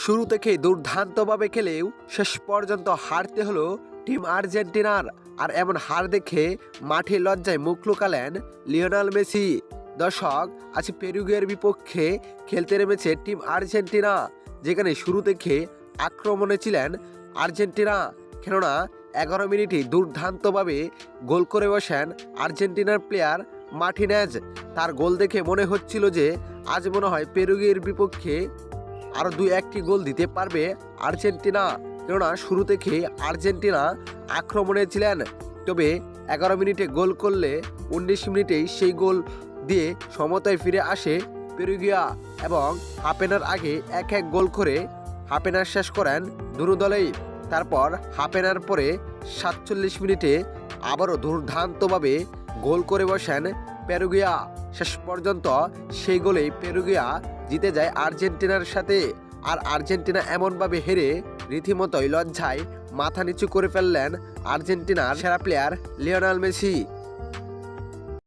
শুরু থেকেই দুর্দান্তভাবে খেলেও শেষ পর্যন্ত হারতে হলো টিম আর্জেন্টিনার। আর এমন হার দেখে মাঠে লজ্জায় মুখ লুকালেন লিওনেল মেসি। দর্শক, আজ পেরুগুয়ের বিপক্ষে খেলতে নেমেছে টিম আর্জেন্টিনা, যেখানে শুরু থেকে আক্রমণে ছিলেন আর্জেন্টিনা। কেননা 11 মিনিটে দুর্দান্তভাবে গোল করে বসেন আর্জেন্টিনার প্লেয়ার মার্টিনেজ। তার গোল দেখে মনে হচ্ছিল যে আজ মনে হয় পেরুগুয়ের বিপক্ষে আরও 2-1টি গোল দিতে পারবে আর্জেন্টিনা। কেননা শুরু থেকে আর্জেন্টিনা আক্রমণে ছিলেন, তবে 11 মিনিটে গোল করলে 19 মিনিটেই সেই গোল দিয়ে সমতায় ফিরে আসে পেরুগুয়া এবং হাফেনার আগে 1-1 গোল করে হাফেনার শেষ করেন দুনো দলেই। তারপর হাফেনার পরে 47 মিনিটে আবারও দুর্দান্তভাবে গোল করে বসেন পেরুগুয়া। শেষ পর্যন্ত সেই গোলেই পেরুগুয়া জিতে যায় আর্জেন্টিনার সাথে। আর আর্জেন্টিনা এমনভাবে হেরে রীতিমতোই লজ্জায় মাথা নিচু করে ফেললেন আর্জেন্টিনার সেরা প্লেয়ার লিওনেল মেসি।